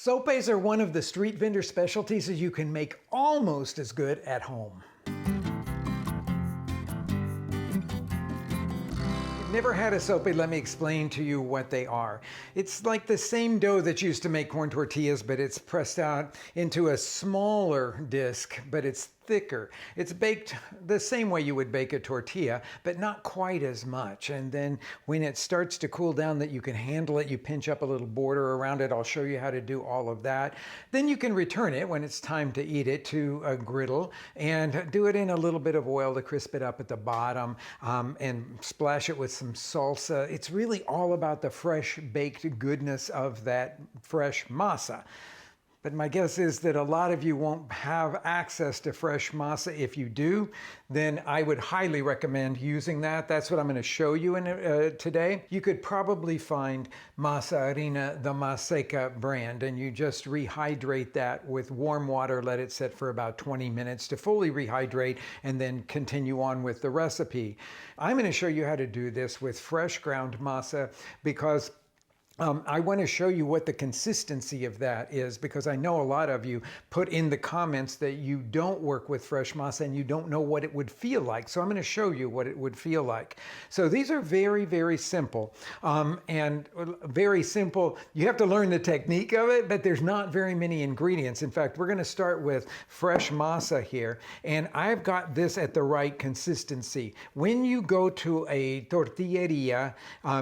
Sopes are one of the street vendor specialties that you can make almost as good at home. Never had a sope, let me explain to you what they are. It's like the same dough that's used to make corn tortillas, but it's pressed out into a smaller disc, but it's thicker. It's baked the same way you would bake a tortilla, but not quite as much. And then when it starts to cool down that you can handle it, you pinch up a little border around it. I'll show you how to do all of that. Then you can return it when it's time to eat it to a griddle and do it in a little bit of oil to crisp it up at the bottom and splash it with some salsa. It's really all about the fresh baked goodness of that fresh masa. But my guess is that a lot of you won't have access to fresh masa. If you do, then I would highly recommend using that. That's what I'm going to show you today. You could probably find masa harina, the Maseca brand, and you just rehydrate that with warm water, let it sit for about 20 minutes to fully rehydrate, and then continue on with the recipe. I'm going to show you how to do this with fresh ground masa because I want to show you what the consistency of that is, because I know a lot of you put in the comments that you don't work with fresh masa and you don't know what it would feel like. So I'm going to show you what it would feel like. So these are very, very simple. And very simple. You have to learn the technique of it, but there's not very many ingredients. In fact, we're going to start with fresh masa here. And I've got this at the right consistency. When you go to a tortilleria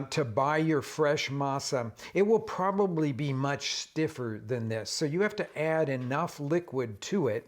to buy your fresh masa, it will probably be much stiffer than this. So you have to add enough liquid to it.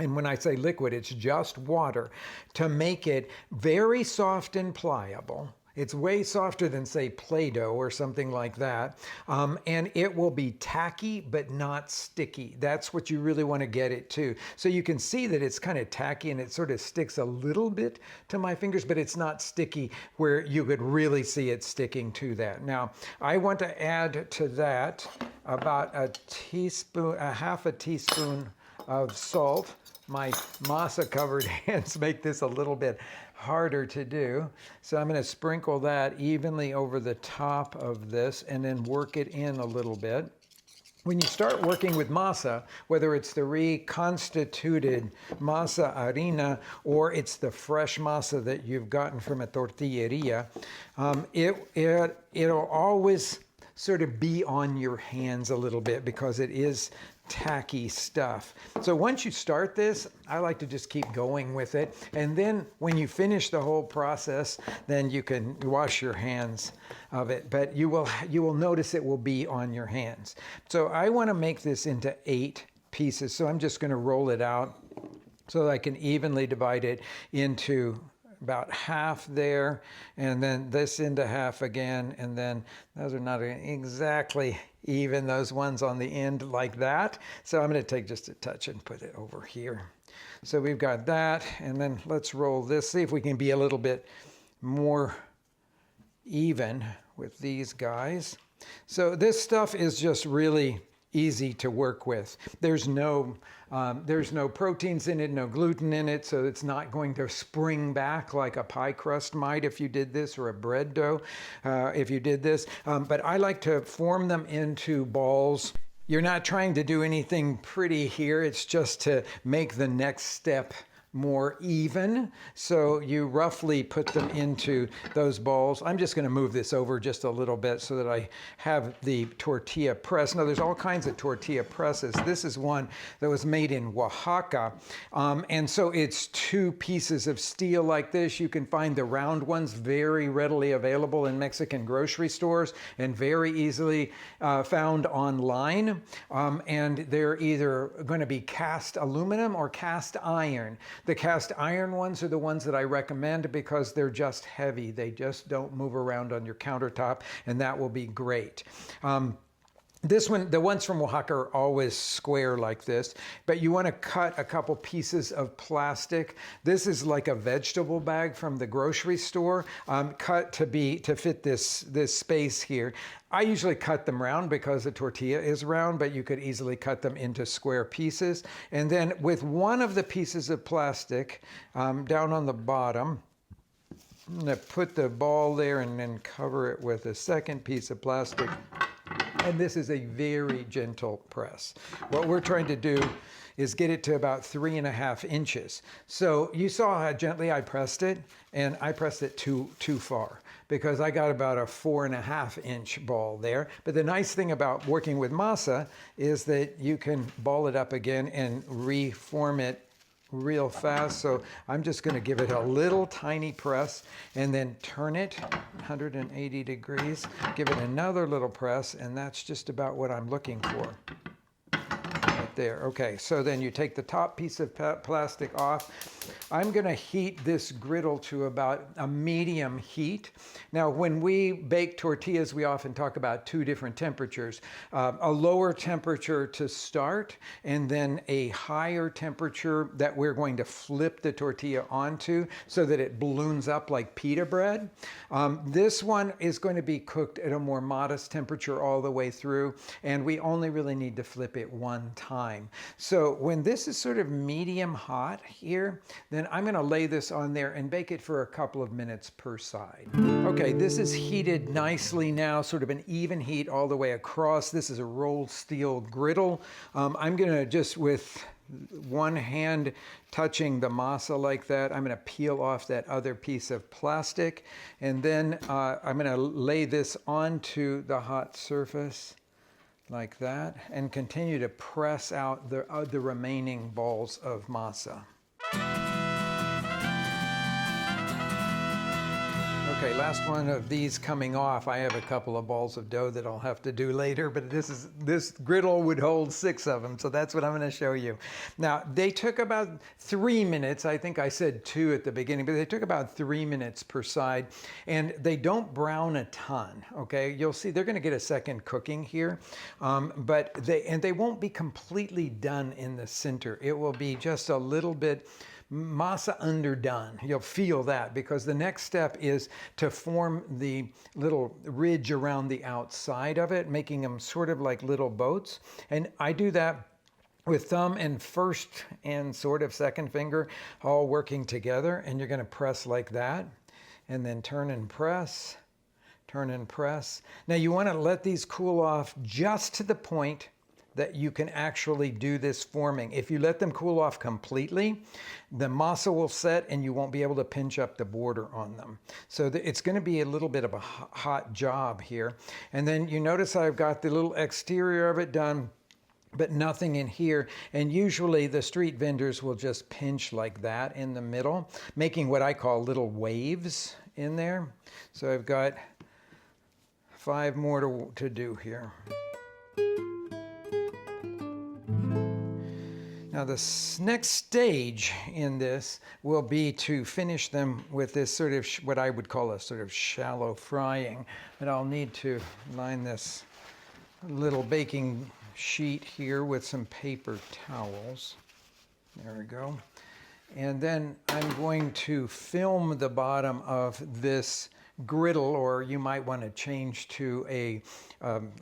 And when I say liquid, it's just water to make it very soft and pliable. It's way softer than, say, Play-Doh or something like that. And it will be tacky, but not sticky. That's what you really want to get it to. So you can see that it's kind of tacky and it sort of sticks a little bit to my fingers, but it's not sticky where you could really see it sticking to that. Now, I want to add to that about half a teaspoon of salt. My masa covered hands make this a little bit harder to do. So I'm going to sprinkle that evenly over the top of this and then work it in a little bit. When you start working with masa, whether it's the reconstituted masa harina or it's the fresh masa that you've gotten from a tortilleria, it'll always sort of be on your hands a little bit because it is tacky stuff. So once you start this, I like to just keep going with it. And then when you finish the whole process, then you can wash your hands of it. But you will notice it will be on your hands. So I want to make this into 8 pieces. So I'm just going to roll it out so that I can evenly divide it into about half there, and then this into half again, and then those are not exactly even, those ones on the end like that. So I'm going to take just a touch and put it over here. So we've got that, and then let's roll this, see if we can be a little bit more even with these guys. So this stuff is just really easy to work with. There's no proteins in it, no gluten in it, so it's not going to spring back like a pie crust might if you did this, or a bread dough if you did this. But I like to form them into balls. You're not trying to do anything pretty here. It's just to make the next step more even. So you roughly put them into those balls. I'm just going to move this over just a little bit so that I have the tortilla press. Now there's all kinds of tortilla presses. This is one that was made in Oaxaca. And so it's 2 pieces of steel like this. You can find the round ones very readily available in Mexican grocery stores and very easily found online. And they're either going to be cast aluminum or cast iron. The cast iron ones are the ones that I recommend because they're just heavy. They just don't move around on your countertop, and that will be great. This one, the ones from Oaxaca are always square like this, but you want to cut a couple pieces of plastic. This is like a vegetable bag from the grocery store, cut to fit this space here. I usually cut them round because the tortilla is round, but you could easily cut them into square pieces. And then with one of the pieces of plastic down on the bottom, I'm going to put the ball there and then cover it with a second piece of plastic. And this is a very gentle press. What we're trying to do is get it to about 3.5 inches. So you saw how gently I pressed it, and I pressed it too far because I got about a 4.5 inch ball there. But the nice thing about working with masa is that you can ball it up again and reform it real fast. So I'm just going to give it a little tiny press and then turn it 180 degrees, give it another little press, and that's just about what I'm looking for. There. Okay, so then you take the top piece of plastic off. I'm going to heat this griddle to about a medium heat. Now, when we bake tortillas, we often talk about 2 different temperatures. A lower temperature to start, and then a higher temperature that we're going to flip the tortilla onto so that it balloons up like pita bread. This one is going to be cooked at a more modest temperature all the way through, and we only really need to flip it one time. So when this is sort of medium hot here, then I'm going to lay this on there and bake it for a couple of minutes per side. Okay, this is heated nicely now, sort of an even heat all the way across. This is a rolled steel griddle. I'm going to just with one hand touching the masa like that, I'm going to peel off that other piece of plastic, and then I'm going to lay this onto the hot surface like that, and continue to press out the remaining balls of masa. Okay, last one of these coming off. I have a couple of balls of dough that I'll have to do later, but this griddle would hold 6 of them, so that's what I'm going to show you. Now, they took about 3 minutes. I think I said 2 at the beginning, but they took about 3 minutes per side, and they don't brown a ton, okay? You'll see they're going to get a second cooking here, but they won't be completely done in the center. It will be just a little bit masa underdone. You'll feel that because the next step is to form the little ridge around the outside of it, making them sort of like little boats. And I do that with thumb and first and sort of second finger all working together. And you're going to press like that, and then turn and press, turn and press. Now you want to let these cool off just to the point that you can actually do this forming. If you let them cool off completely, the masa will set and you won't be able to pinch up the border on them. So it's going to be a little bit of a hot job here. And then you notice I've got the little exterior of it done, but nothing in here. And usually the street vendors will just pinch like that in the middle, making what I call little waves in there. So I've got 5 more to do here. Now the next stage in this will be to finish them with this sort of what I would call a sort of shallow frying. But I'll need to line this little baking sheet here with some paper towels. There we go. And then I'm going to film the bottom of this griddle, or you might want to change to a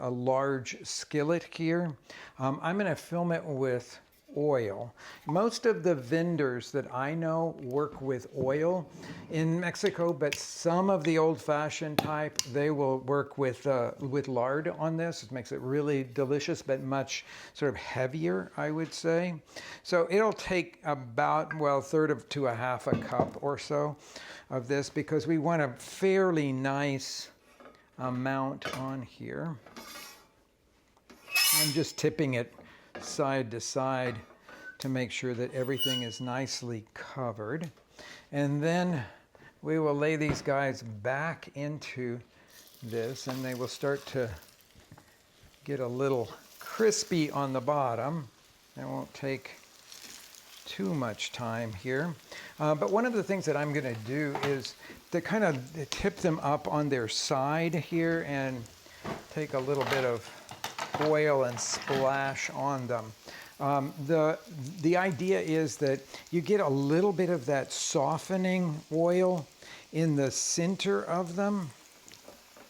large skillet here. I'm going to film it with oil. Most of the vendors that I know work with oil in Mexico, but some of the old-fashioned type, they will work with lard on this. It makes it really delicious, but much sort of heavier, I would say. So it'll take about, well, 1/3 to 1/2 cup or so of this, because we want a fairly nice amount on here. I'm just tipping it side to side to make sure that everything is nicely covered. And then we will lay these guys back into this, and they will start to get a little crispy on the bottom. It won't take too much time here. But one of the things that I'm going to do is to kind of tip them up on their side here and take a little bit of oil and splash on them. The idea is that you get a little bit of that softening oil in the center of them.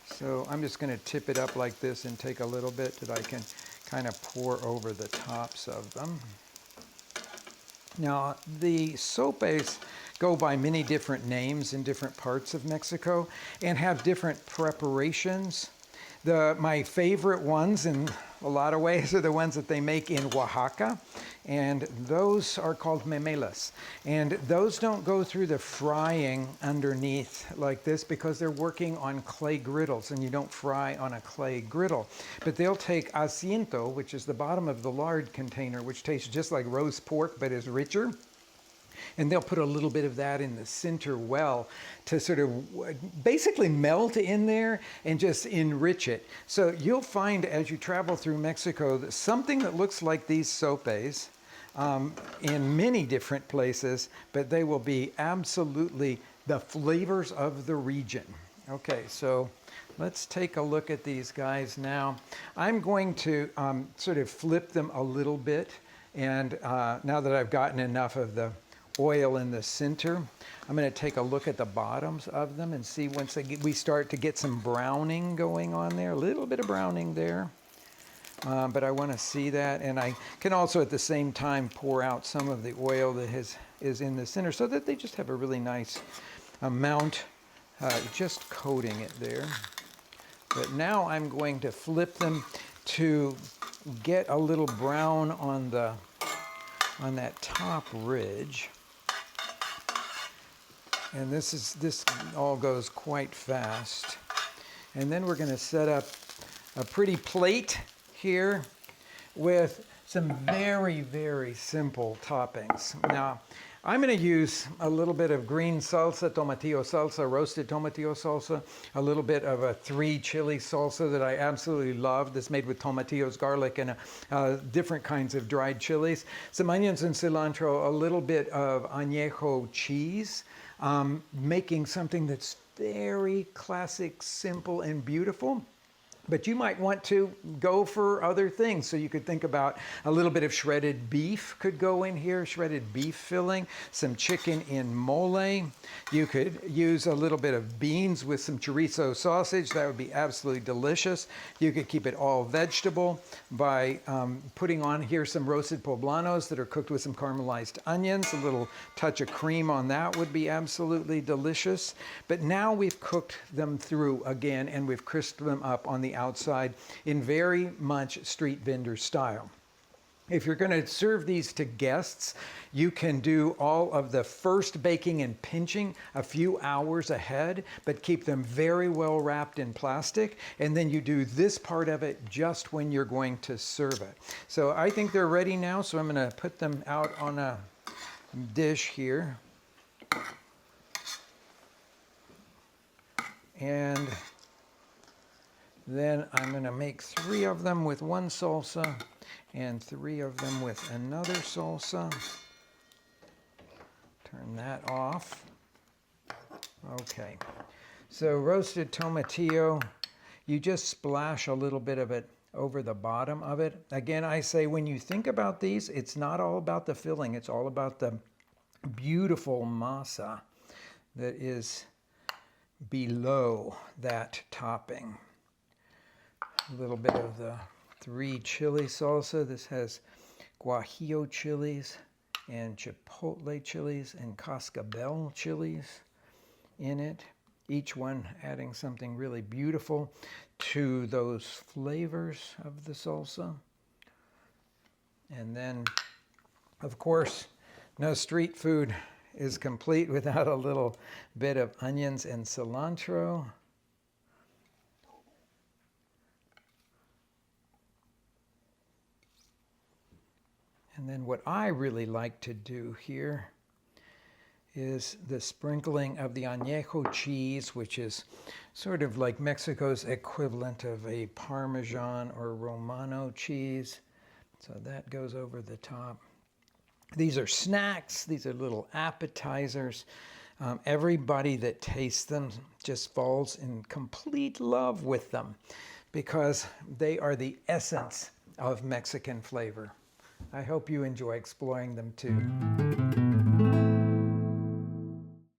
So I'm just going to tip it up like this and take a little bit that I can kind of pour over the tops of them. Now, the sopes go by many different names in different parts of Mexico and have different preparations. My favorite ones in a lot of ways are the ones that they make in Oaxaca, and those are called memelas. And those don't go through the frying underneath like this because they're working on clay griddles, and you don't fry on a clay griddle. But they'll take asiento, which is the bottom of the lard container, which tastes just like roast pork but is richer. And they'll put a little bit of that in the center well to sort of basically melt in there and just enrich it. So you'll find as you travel through Mexico that something that looks like these sopes in many different places, but they will be absolutely the flavors of the region. Okay, so let's take a look at these guys now. I'm going to sort of flip them a little bit, and now that I've gotten enough of the oil in the center, I'm going to take a look at the bottoms of them and see once we start to get some browning going on there, a little bit of browning there. But I want to see that, and I can also at the same time pour out some of the oil that is in the center so that they just have a really nice amount, just coating it there. But now I'm going to flip them to get a little brown on that top ridge. And this all goes quite fast. And then we're going to set up a pretty plate here with some very, very simple toppings. Now, I'm going to use a little bit of green salsa, tomatillo salsa, roasted tomatillo salsa, a little bit of a 3 chili salsa that I absolutely love, that's made with tomatillos, garlic, and different kinds of dried chilies, some onions and cilantro, a little bit of añejo cheese, making something that's very classic, simple, and beautiful. But you might want to go for other things. So you could think about a little bit of shredded beef could go in here, shredded beef filling, some chicken in mole. You could use a little bit of beans with some chorizo sausage. That would be absolutely delicious. You could keep it all vegetable by putting on here some roasted poblanos that are cooked with some caramelized onions. A little touch of cream on that would be absolutely delicious. But now we've cooked them through again, and we've crisped them up on the outside in very much street vendor style. If you're going to serve these to guests, you can do all of the first baking and pinching a few hours ahead, but keep them very well wrapped in plastic. And then you do this part of it just when you're going to serve it. So I think they're ready now, so I'm going to put them out on a dish here. And then I'm going to make 3 of them with one salsa and 3 of them with another salsa. Turn that off. Okay. So roasted tomatillo, you just splash a little bit of it over the bottom of it. Again, I say when you think about these, it's not all about the filling. It's all about the beautiful masa that is below that topping. A little bit of the 3 chili salsa. This has guajillo chilies and chipotle chilies and cascabel chilies in it. Each one adding something really beautiful to those flavors of the salsa. And then, of course, no street food is complete without a little bit of onions and cilantro. And then what I really like to do here is the sprinkling of the añejo cheese, which is sort of like Mexico's equivalent of a Parmesan or Romano cheese. So that goes over the top. These are snacks. These are little appetizers. Everybody that tastes them just falls in complete love with them because they are the essence of Mexican flavor. I hope you enjoy exploring them too.